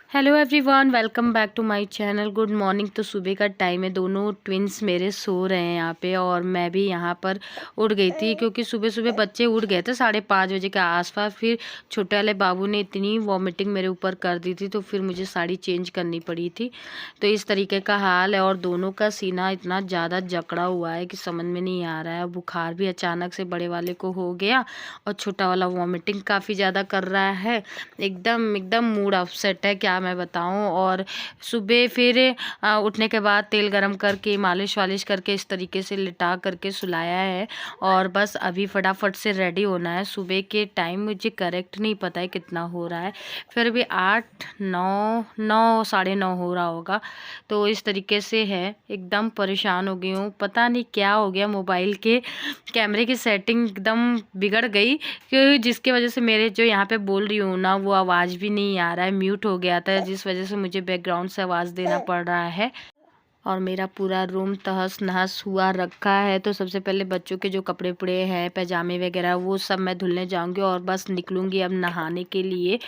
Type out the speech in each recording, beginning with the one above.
Hello everyone, welcome back to my channel. Good morning. तो सुबह का टाइम है, दोनों ट्विंस मेरे सो रहे हैं यहाँ पे और मैं भी यहाँ पर उठ गई थी क्योंकि सुबह सुबह बच्चे उठ गए थे 5:30 बजे के आसपास। फिर छोटे वाले बाबू ने इतनी वॉमिटिंग मेरे ऊपर कर दी थी तो फिर मुझे साड़ी चेंज करनी पड़ी थी। तो इस तरीके का हाल है और दोनों का सीना इतना ज़्यादा जकड़ा हुआ है कि समझ में नहीं आ रहा है। बुखार भी अचानक से बड़े वाले को हो गया और छोटा वाला वॉमिटिंग काफ़ी ज़्यादा कर रहा है। एकदम एकदम मूड अपसेट है, क्या मैं बताऊं। और सुबह फिर उठने के बाद तेल गरम करके मालिश वालिश करके इस तरीके से लिटा करके सुलाया है और बस अभी फटाफट से रेडी होना है। सुबह के टाइम मुझे करेक्ट नहीं पता है कितना हो रहा है, फिर भी 8 9 9 9:30 हो रहा होगा। तो इस तरीके से है, एकदम परेशान हो गई हूँ। पता नहीं क्या हो गया, मोबाइल के कैमरे की सेटिंग एकदम बिगड़ गई कि जिसकी वजह से मेरे जो यहाँ पे बोल रही हूँ ना वो आवाज़ भी नहीं आ रहा है, म्यूट हो गया था, जिस वजह से मुझे बैकग्राउंड से आवाज़ देना पड़ रहा है। और मेरा पूरा रूम तहस नहस हुआ रखा है। तो सबसे पहले बच्चों के जो कपड़े उपड़े हैं, पैजामे वगैरह, वो सब मैं धुलने जाऊंगी और बस निकलूंगी अब नहाने के लिए,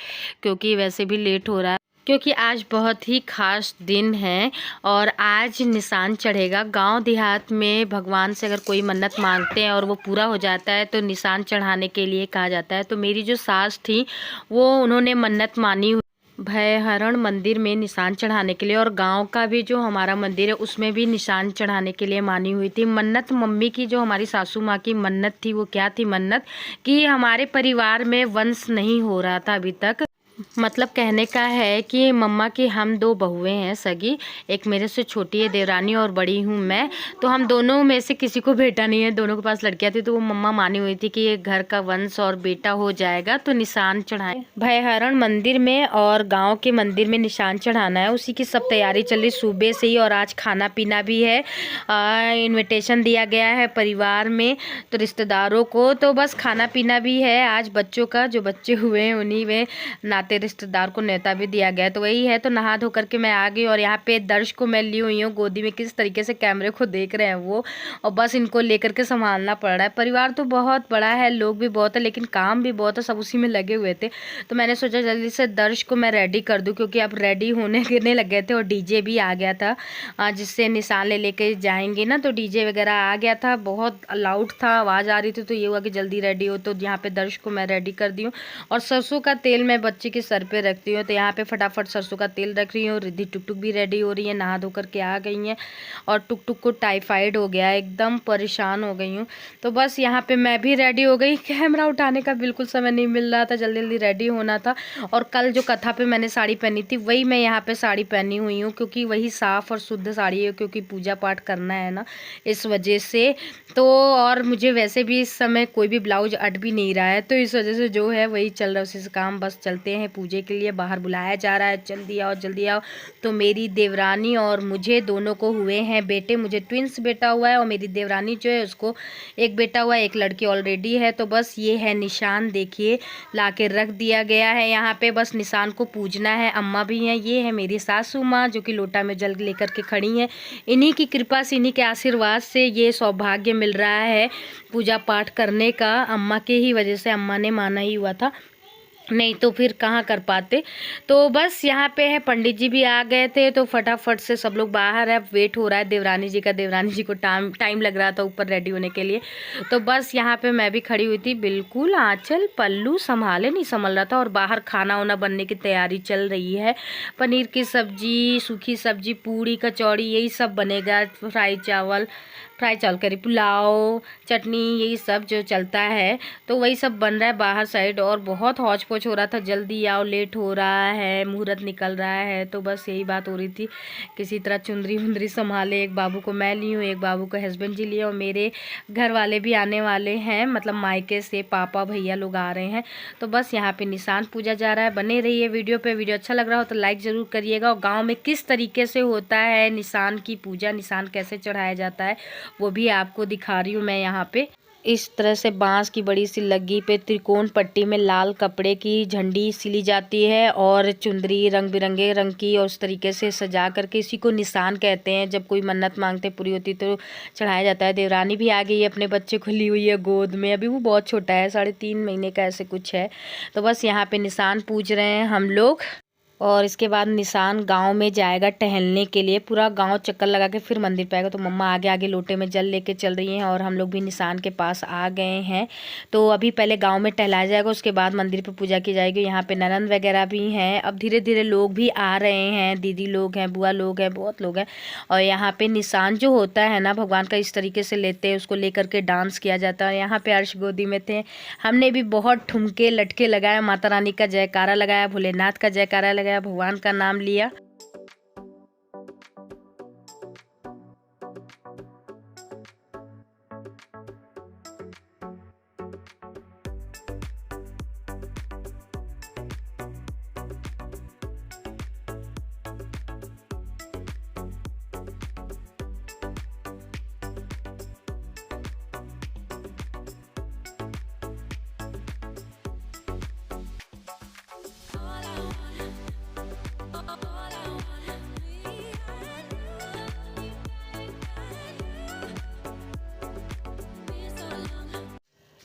क्योंकि वैसे भी लेट हो रहा है। क्योंकि आज बहुत ही खास दिन है और आज निशान चढ़ेगा। गांव देहात में भगवान से अगर कोई मन्नत मांगते हैं और वो पूरा हो जाता है तो निशान चढ़ाने के लिए कहा जाता है। तो मेरी जो सास थी वो उन्होंने मन्नत मानी भयहरण मंदिर में निशान चढ़ाने के लिए, और गांव का भी जो हमारा मंदिर है उसमें भी निशान चढ़ाने के लिए मानी हुई थी मन्नत। मम्मी की जो हमारी सासू माँ की मन्नत थी वो क्या थी मन्नत, कि हमारे परिवार में वंश नहीं हो रहा था अभी तक। मतलब कहने का है कि मम्मा की हम दो बहुएं हैं सगी, एक मेरे से छोटी है देवरानी और बड़ी हूँ मैं। तो हम दोनों में से किसी को बेटा नहीं है, दोनों के पास लड़कियां थी। तो वो मम्मा मानी हुई थी कि ये घर का वंश और बेटा हो जाएगा तो निशान चढ़ाए भयहरण मंदिर में और गांव के मंदिर में निशान चढ़ाना है। उसी की सब तैयारी चल रही सुबह से ही। और आज खाना पीना भी है, इनविटेशन दिया गया है परिवार में तो रिश्तेदारों को, तो बस खाना पीना भी है आज। बच्चों का जो बच्चे हुए हैं उन्हीं में नाते रिश्तेदार को न्योता भी दिया गया, तो वही है। तो नहा धो करके मैं आ गई और यहाँ पे दर्श को मैं ली हुई हूँ गोदी में। किस तरीके से कैमरे को देख रहे हैं वो, और बस इनको लेकर के संभालना पड़ रहा है। परिवार तो बहुत बड़ा है, लोग भी बहुत है, लेकिन काम भी बहुत है, सब उसी में लगे हुए थे। तो मैंने सोचा जल्दी से दर्श को मैं रेडी कर दूँ, क्योंकि अब रेडी होने गिरने लग गए थे और डीजे भी आ गया था जिससे निशान ले लेके जाएंगे ना। तो डीजे वगैरह आ गया था, बहुत लाउड था, आवाज़ आ रही थी। तो ये हुआ कि जल्दी रेडी हो, तो यहाँ पे दर्श को मैं रेडी कर दी हूँ। और सरसों का तेल मैं बच्चे के सर पे रखती हूँ, तो यहाँ पे फटाफट सरसों का तेल रख रही हूँ। रिद्धि टुक टुक भी रेडी हो रही है, नहा धो करके आ गई हैं। और टुक टुक को टाइफाइड हो गया है, एकदम परेशान हो गई हूँ। तो बस यहाँ पे मैं भी रेडी हो गई। कैमरा उठाने का बिल्कुल समय नहीं मिल रहा था, जल्दी जल्दी रेडी होना था। और कल जो कथा पे मैंने साड़ी पहनी थी वही मैं यहाँ पे साड़ी पहनी हुई हूँ, क्योंकि वही साफ और शुद्ध साड़ी है, क्योंकि पूजा पाठ करना है ना, इस वजह से। तो और मुझे वैसे भी इस समय कोई भी ब्लाउज अट भी नहीं रहा है, तो इस वजह से जो है वही चल रहा है, उसी से काम। बस चलते हैं पूजे के लिए, बाहर बुलाया जा रहा है, जल्दी आओ जल्दी आओ। तो मेरी देवरानी और मुझे दोनों को हुए हैं बेटे, मुझे ट्विंस बेटा हुआ है और मेरी देवरानी जो है उसको एक बेटा हुआ है, एक लड़की ऑलरेडी है। तो बस ये है निशान, देखिए ला के रख दिया गया है यहाँ पे। बस निशान को पूजना है। अम्मा भी हैं, ये है मेरी सासू माँ जो कि लोटा में जल लेकर के खड़ी हैं। इन्हीं की कृपा से, इन्हीं के आशीर्वाद से ये सौभाग्य मिल रहा है पूजा पाठ करने का। अम्मा के ही वजह से, अम्मा ने माना ही हुआ था, नहीं तो फिर कहाँ कर पाते। तो बस यहाँ पे है, पंडित जी भी आ गए थे तो फटाफट से सब लोग बाहर है, वेट हो रहा है देवरानी जी का। देवरानी जी को टाइम लग रहा था ऊपर रेडी होने के लिए। तो बस यहाँ पे मैं भी खड़ी हुई थी, बिल्कुल आंचल पल्लू संभाले नहीं संभल रहा था। और बाहर खाना वाना बनने की तैयारी चल रही है, पनीर की सब्जी, सूखी सब्जी, पूड़ी कचौड़ी, यही सब बनेगा। फ्राई चावल करी, पुलाव, चटनी, यही सब जो चलता है तो वही सब बन रहा है बाहर साइड। और बहुत हौच पौच हो रहा था, जल्दी आओ, लेट हो रहा है, मुहूर्त निकल रहा है। तो बस यही बात हो रही थी, किसी तरह चुंदरी वुंदरी संभाले। एक बाबू को मैं ली हूँ, एक बाबू को हस्बैंड जी लिए, और मेरे घर वाले भी आने वाले हैं, मतलब मायके से पापा भैया लोग आ रहे हैं। तो बस यहाँ पे निशान पूजा जा रहा है। बने रहिए वीडियो पे। वीडियो अच्छा लग रहा हो तो लाइक ज़रूर करिएगा। और गाँव में किस तरीके से होता है निशान की पूजा, निशान कैसे चढ़ाया जाता है, वो भी आपको दिखा रही हूँ मैं यहाँ पे। इस तरह से बांस की बड़ी सी लग्गी पे त्रिकोण पट्टी में लाल कपड़े की झंडी सिली जाती है और चुंदरी रंग बिरंगे रंग की, और उस तरीके से सजा करके, इसी को निशान कहते हैं। जब कोई मन्नत मांगते पूरी होती तो चढ़ाया जाता है। देवरानी भी आ गई है, अपने बच्चे को ली हुई है गोद में, अभी वो बहुत छोटा है, 3.5 महीने का ऐसे कुछ है। तो बस यहाँ पे निशान पूज रहे हैं हम लोग। और इसके बाद निशान गांव में जाएगा टहलने के लिए, पूरा गांव चक्कर लगा के फिर मंदिर पे आएगा। तो मम्मा आगे आगे लोटे में जल लेके चल रही हैं और हम लोग भी निशान के पास आ गए हैं। तो अभी पहले गांव में टहलाया जाएगा, उसके बाद मंदिर पे पूजा की जाएगी। यहाँ पे ननंद वगैरह भी हैं, अब धीरे धीरे लोग भी आ रहे हैं, दीदी लोग हैं, बुआ लोग हैं, बहुत लोग हैं। और यहाँ पे निशान जो होता है ना भगवान का, इस तरीके से लेते हैं, उसको लेकर के डांस किया जाता है। यहाँ पे अर्श गोदी में थे, हमने भी बहुत ठुमके लटके लगाया, माता रानी का जयकारा लगाया, भोलेनाथ का जयकारा लगाया, भगवान का नाम लिया।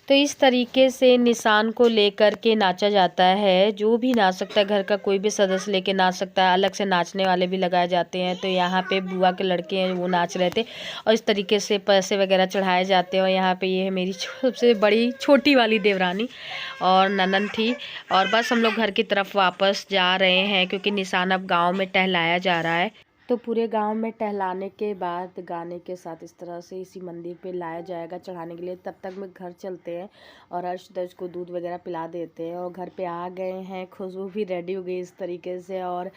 तो इस तरीके से निशान को लेकर के नाचा जाता है, जो भी नाच सकता है, घर का कोई भी सदस्य लेके नाच सकता है। अलग से नाचने वाले भी लगाए जाते हैं। तो यहाँ पे बुआ के लड़के हैं, वो नाच रहे थे और इस तरीके से पैसे वगैरह चढ़ाए जाते हैं। और यहाँ पे ये है मेरी सबसे बड़ी छोटी वाली देवरानी और ननद थी। और बस हम लोग घर की तरफ वापस जा रहे हैं, क्योंकि निशान अब गाँव में टहलाया जा रहा है। तो पूरे गांव में टहलाने के बाद गाने के साथ इस तरह से इसी मंदिर पे लाया जाएगा चढ़ाने के लिए। तब तक में घर चलते हैं और अर्श दर्श को दूध वगैरह पिला देते हैं। और घर पे आ गए हैं, खुशबू भी रेडी हो गई इस तरीके से। और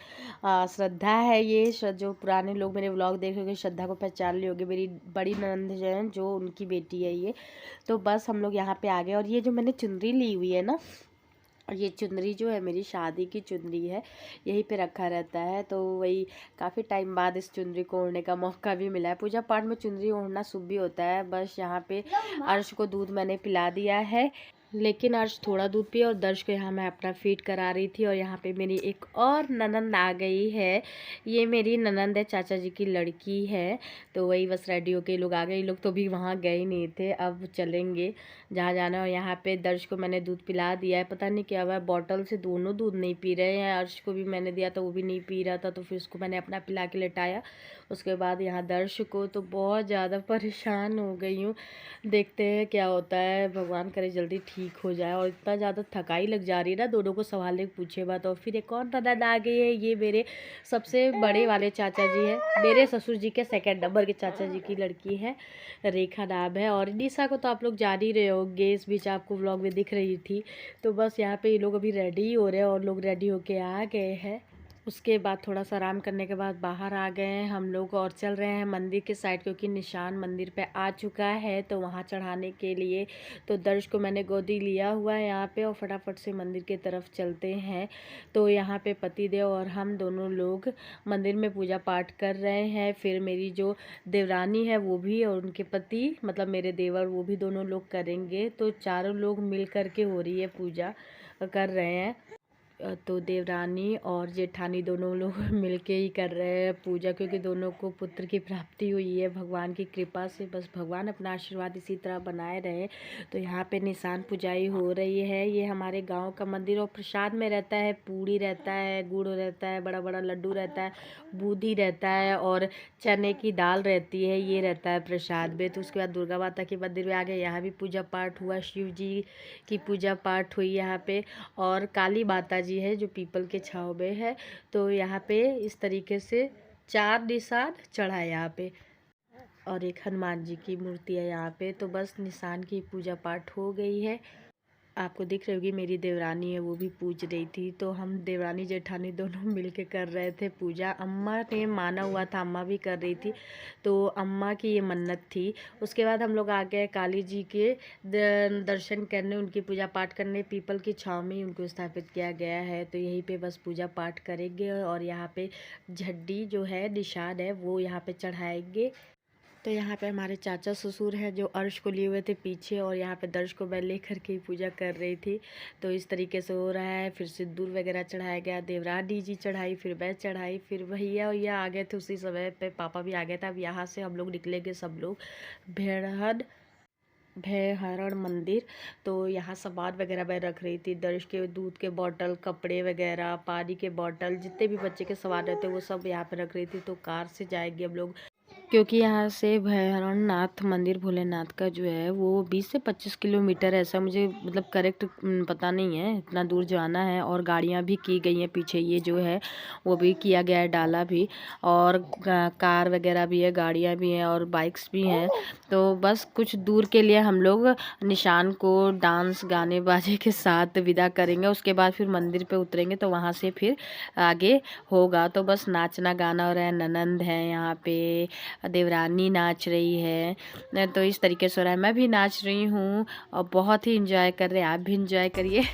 श्रद्धा है ये, जो पुराने लोग मेरे व्लॉग देख रहे होंगे, श्रद्धा को पहचान ली होगी, मेरी बड़ी ननंद जो है, जो उनकी बेटी है ये। तो बस हम लोग यहाँ पे आ गए। और ये जो मैंने चुनरी ली हुई है ना, और ये चुनरी जो है मेरी शादी की चुनरी है, यहीं पे रखा रहता है। तो वही काफ़ी टाइम बाद इस चुनरी को ओढ़ने का मौका भी मिला है। पूजा पाठ में चुनरी ओढ़ना शुभ भी होता है। बस यहाँ पे अर्श को दूध मैंने पिला दिया है, लेकिन अर्श थोड़ा दूध पिया और दर्श को यहाँ मैं अपना फीड करा रही थी। और यहाँ पे मेरी एक और ननंद आ गई है, ये मेरी ननंद है, चाचा जी की लड़की है। तो वही बस रेडी होके लोग आ गए। ये लोग तो भी वहाँ गए ही नहीं थे, अब चलेंगे जहाँ जाना है। और यहाँ पे दर्श को मैंने दूध पिला दिया है, पता नहीं क्या हुआ है, बॉटल से दोनों दूध नहीं पी रहे हैं। अर्श को भी मैंने दिया था, वो भी नहीं पी रहा था, तो फिर उसको मैंने अपना पिला के लेटाया। उसके बाद यहाँ दर्श को, तो बहुत ज़्यादा परेशान हो गई हूँ। देखते हैं क्या होता है, भगवान करे जल्दी ठीक हो जाए। और इतना ज़्यादा थकाई लग जा रही है ना, दोनों को संभालने के पूछे बात। और फिर एक और ननद आ गई है, ये मेरे सबसे बड़े वाले चाचा जी हैं, मेरे ससुर जी के सेकंड नंबर के चाचा जी की लड़की है, रेखा नाम है। और निशा को तो आप लोग जान ही रहे होंगे, इस बीच आपको व्लॉग में दिख रही थी। तो बस यहाँ पे ये लोग अभी रेडी हो रहे हैं और लोग रेडी होके आ गए हैं। उसके बाद थोड़ा सा आराम करने के बाद बाहर आ गए हैं हम लोग और चल रहे हैं मंदिर के साइड, क्योंकि निशान मंदिर पे आ चुका है, तो वहाँ चढ़ाने के लिए। तो दर्श को मैंने गोदी लिया हुआ है यहाँ पे, और फटाफट से मंदिर की तरफ चलते हैं। तो यहाँ पे पतिदेव और हम दोनों लोग मंदिर में पूजा पाठ कर रहे हैं। फिर मेरी जो देवरानी है वो भी, और उनके पति मतलब मेरे देवर, वो भी दोनों लोग करेंगे। तो चारों लोग मिल कर के हो रही है पूजा, कर रहे हैं। तो देवरानी और जेठानी दोनों लोग मिलके ही कर रहे हैं पूजा, क्योंकि दोनों को पुत्र की प्राप्ति हुई है भगवान की कृपा से। बस भगवान अपना आशीर्वाद इसी तरह बनाए रहे। तो यहाँ पे निशान पुजाई हो रही है। ये हमारे गांव का मंदिर, और प्रसाद में रहता है पूड़ी रहता है, गुड़ रहता है, बड़ा बड़ा लड्डू रहता है, बूंदी रहता है, और चने की दाल रहती है, ये रहता है प्रसाद में। तो उसके बाद दुर्गा माता के मंदिर में आ गए, यहाँ भी पूजा पाठ हुआ, शिव जी की पूजा पाठ हुई यहाँ पे। और काली माता जी है जो पीपल के छाँव में है। तो यहाँ पे इस तरीके से 4 निशान चढ़ा है यहाँ पे, और एक हनुमान जी की मूर्ति है यहाँ पे। तो बस निशान की पूजा पाठ हो गई है। आपको दिख रही होगी मेरी देवरानी है, वो भी पूज रही थी। तो हम देवरानी जेठानी दोनों मिलके कर रहे थे पूजा। अम्मा ने माना हुआ था, अम्मा भी कर रही थी, तो अम्मा की ये मन्नत थी। उसके बाद हम लोग आ गए काली जी के दर्शन करने, उनकी पूजा पाठ करने। पीपल की छाँव में ही उनको स्थापित किया गया है, तो यहीं पे बस पूजा पाठ करेंगे। और यहाँ पे झड्डी जो है, निशान है, वो यहाँ पे चढ़ाएंगे। तो यहाँ पे हमारे चाचा ससुर हैं जो अर्श को लिए हुए थे पीछे, और यहाँ पे दर्श को मैं लेकर के पूजा कर रही थी। तो इस तरीके से हो रहा है। फिर सिंदूर वगैरह चढ़ाया गया, देवरानी जी चढ़ाई, फिर मैं चढ़ाई, फिर भैया आ गए थे उसी समय पे, पापा भी आ गए थे। अब यहाँ से हम लोग निकलेंगे सब लोग भेड़हन भैरहरण मंदिर। तो यहाँ सामान वगैरह मैं रख रही थी, दर्श के दूध के बॉटल, कपड़े वगैरह, पानी के बॉटल, जितने भी बच्चे के सामान रहते हैं वो सब यहाँ पे रख रही थी। तो कार से जाएंगे हम लोग, क्योंकि यहाँ से भैरवनाथ नाथ मंदिर भोलेनाथ का जो है वो 20 से 25 किलोमीटर है, ऐसा मुझे मतलब करेक्ट पता नहीं है, इतना दूर जाना है। और गाड़ियाँ भी की गई हैं पीछे, ये जो है वो भी किया गया है, डाला भी, और कार वगैरह भी है, गाड़ियाँ भी हैं और बाइक्स भी हैं। तो बस कुछ दूर के लिए हम लोग निशान को डांस गाने बाजे के साथ विदा करेंगे, उसके बाद फिर मंदिर पे उतरेंगे तो वहाँ से फिर आगे होगा। तो बस नाचना गाना हो रहा है, ननंद है यहाँ पे, देवरानी नाच रही है, तो इस तरीके से हो रहा है। मैं भी नाच रही हूँ और बहुत ही इंजॉय कर रहे हैं, आप भी इंजॉय करिए।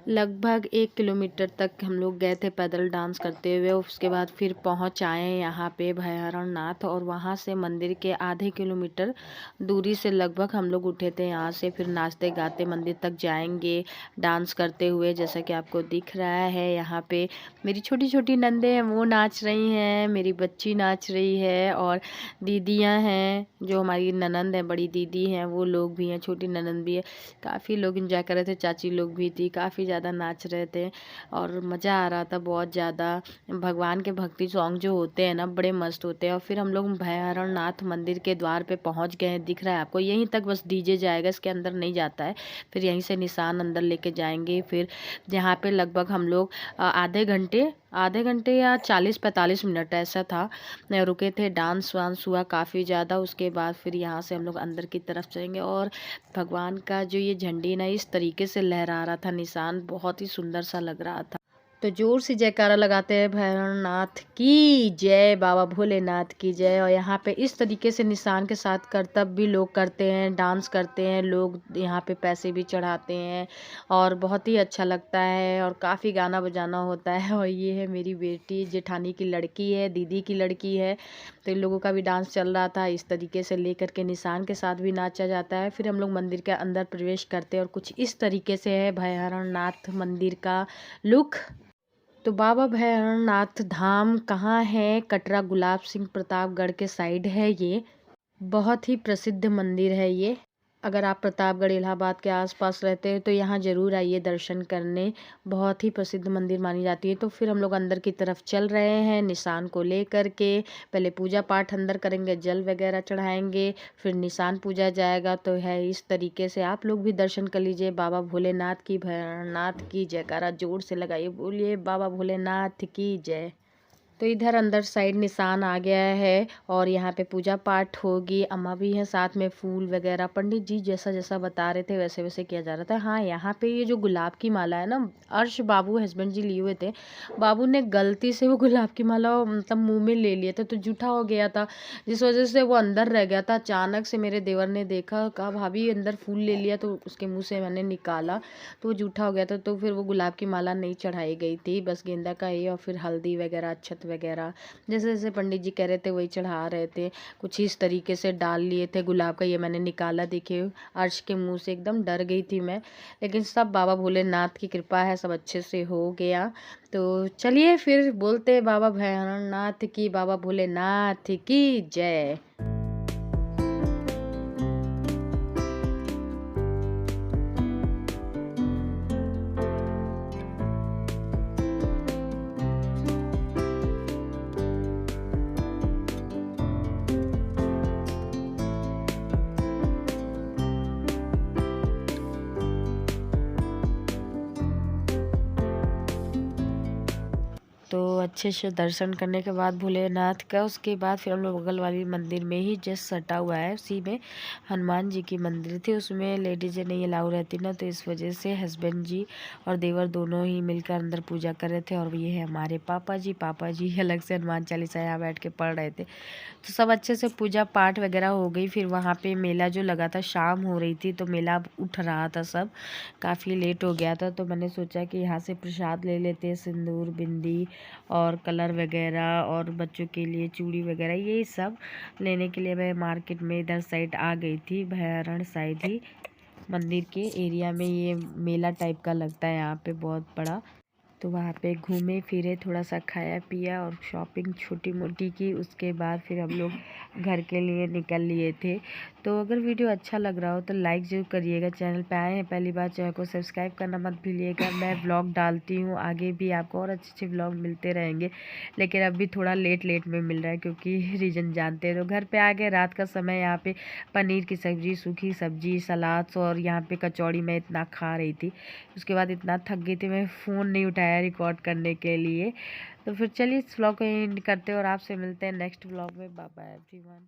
लगभग 1 किलोमीटर तक हम लोग गए थे पैदल डांस करते हुए। उसके बाद फिर पहुंच आए यहाँ पे भैरवनाथ नाथ, और वहाँ से मंदिर के आधे किलोमीटर दूरी से लगभग हम लोग उठे थे। यहाँ से फिर नाचते गाते मंदिर तक जाएंगे, डांस करते हुए। जैसा कि आपको दिख रहा है यहाँ पे मेरी छोटी छोटी नंदे हैं, वो नाच रही हैं, मेरी बच्ची नाच रही है, और दीदियाँ हैं जो हमारी ननंद है, बड़ी दीदी हैं, वो लोग भी हैं, छोटी ननंद भी है। काफ़ी लोग इंजॉय कर रहे थे, चाची लोग भी थी, काफ़ी ज़्यादा नाच रहे थे और मज़ा आ रहा था बहुत ज़्यादा। भगवान के भक्ति सॉन्ग जो होते हैं ना, बड़े मस्त होते हैं। और फिर हम लोग भैरवनाथ नाथ मंदिर के द्वार पे पहुंच गए हैं, दिख रहा है आपको, यहीं तक बस डीजे जाएगा, इसके अंदर नहीं जाता है। फिर यहीं से निशान अंदर लेके जाएंगे। फिर जहाँ पे लगभग हम लोग आधे घंटे या 40-45 मिनट ऐसा था रुके थे, डांस वांस हुआ काफ़ी ज़्यादा। उसके बाद फिर यहाँ से हम लोग अंदर की तरफ चलेंगे, और भगवान का जो ये झंडी ना इस तरीके से लहरा रहा था, निशान बहुत ही सुंदर सा लग रहा था। तो जोर से जयकारा लगाते हैं भैरवनाथ की जय, बाबा भोलेनाथ की जय। और यहाँ पे इस तरीके से निशान के साथ करतब भी लोग करते हैं, डांस करते हैं लोग, यहाँ पे पैसे भी चढ़ाते हैं और बहुत ही अच्छा लगता है। और काफ़ी गाना बजाना होता है। और ये है मेरी बेटी, जेठानी की लड़की है, दीदी की लड़की है। तो इन लोगों का भी डांस चल रहा था, इस तरीके से लेकर के निशान के साथ भी नाचा जाता है। फिर हम लोग मंदिर के अंदर प्रवेश करते हैं, और कुछ इस तरीके से है भैरवनाथ मंदिर का लुक। तो बाबा भैरवनाथ धाम कहाँ है? कटरा गुलाब सिंह प्रतापगढ़ के साइड है ये। बहुत ही प्रसिद्ध मंदिर है ये। अगर आप प्रतापगढ़ इलाहाबाद के आसपास रहते हैं तो यहाँ ज़रूर आइए दर्शन करने, बहुत ही प्रसिद्ध मंदिर मानी जाती है। तो फिर हम लोग अंदर की तरफ चल रहे हैं निशान को लेकर के। पहले पूजा पाठ अंदर करेंगे, जल वगैरह चढ़ाएंगे, फिर निशान पूजा जाएगा। तो है इस तरीके से, आप लोग भी दर्शन कर लीजिए। बाबा भोलेनाथ की, भैरवनाथ की जयकारा जोर से लगाइए, बोलिए बाबा भोलेनाथ की जय। तो इधर अंदर साइड निशान आ गया है, और यहाँ पे पूजा पाठ होगी। अम्मा भी हैं साथ में, फूल वगैरह पंडित जी जैसा जैसा बता रहे थे वैसे वैसे किया जा रहा था। हाँ, यहाँ पे ये जो गुलाब की माला है ना, अर्श बाबू हस्बैंड जी लिए हुए थे, बाबू ने गलती से वो गुलाब की माला मतलब मुंह में ले लिया था, तो जूठा हो गया था, जिस वजह से वो अंदर रह गया था। अचानक से मेरे देवर ने देखा, कहा भाभी अंदर फूल ले लिया, तो उसके मुँह से मैंने निकाला तो वो जूठा हो गया था। तो फिर वो गुलाब की माला नहीं चढ़ाई गई थी, बस गेंदा का ही, और फिर हल्दी वगैरह, अक्षत वगैरह जैसे जैसे पंडित जी कह रहे थे वही चढ़ा रहे थे। कुछ इस तरीके से डाल लिए थे गुलाब का, ये मैंने निकाला, देखिए अर्श के मुंह से, एकदम डर गई थी मैं, लेकिन सब बाबा भोलेनाथ की कृपा है, सब अच्छे से हो गया। तो चलिए फिर बोलते बाबा भैरवनाथ की, बाबा भोलेनाथ की जय। तो अच्छे से दर्शन करने के बाद भोलेनाथ का, उसके बाद फिर हम लोग बगल वाली मंदिर में ही जस्ट सटा हुआ है, उसी में हनुमान जी की मंदिर थी, उसमें लेडीजें नहीं अलाउ रहती ना, तो इस वजह से हस्बैंड जी और देवर दोनों ही मिलकर अंदर पूजा कर रहे थे। और ये है हमारे पापा जी अलग से हनुमान चालीसा यहाँ बैठ के पढ़ रहे थे। तो सब अच्छे से पूजा पाठ वगैरह हो गई। फिर वहाँ पे मेला जो लगा था, शाम हो रही थी तो मेला उठ रहा था, सब काफ़ी लेट हो गया था। तो मैंने सोचा कि यहाँ से प्रसाद ले लेते हैं, सिंदूर बिंदी और कलर वगैरह और बच्चों के लिए चूड़ी वगैरह यही सब लेने के लिए मैं मार्केट में इधर साइड आ गई थी। भैरण साइड ही मंदिर के एरिया में ये मेला टाइप का लगता है यहाँ पे बहुत बड़ा। तो वहाँ पे घूमे फिरे, थोड़ा सा खाया पिया और शॉपिंग छोटी मोटी की। उसके बाद फिर हम लोग घर के लिए निकल लिए थे। तो अगर वीडियो अच्छा लग रहा हो तो लाइक ज़रूर करिएगा। चैनल पे आए हैं पहली बार, चैनल को सब्सक्राइब करना मत भूलिएगा। मैं व्लॉग डालती हूँ, आगे भी आपको और अच्छे अच्छे व्लॉग मिलते रहेंगे, लेकिन अभी थोड़ा लेट में मिल रहा है क्योंकि रीज़न जानते हैं। तो घर पे आ गए रात का समय, यहाँ पे पनीर की सब्ज़ी, सूखी सब्ज़ी, सलाद और यहाँ पे कचौड़ी मैं इतना खा रही थी। उसके बाद इतना थक गई थी, मैं फ़ोन नहीं उठाया रिकॉर्ड करने के लिए। तो फिर चलिए इस व्लॉग को एंड करते हैं और आपसे मिलते हैं नेक्स्ट व्लॉग में। Bye bye everyone.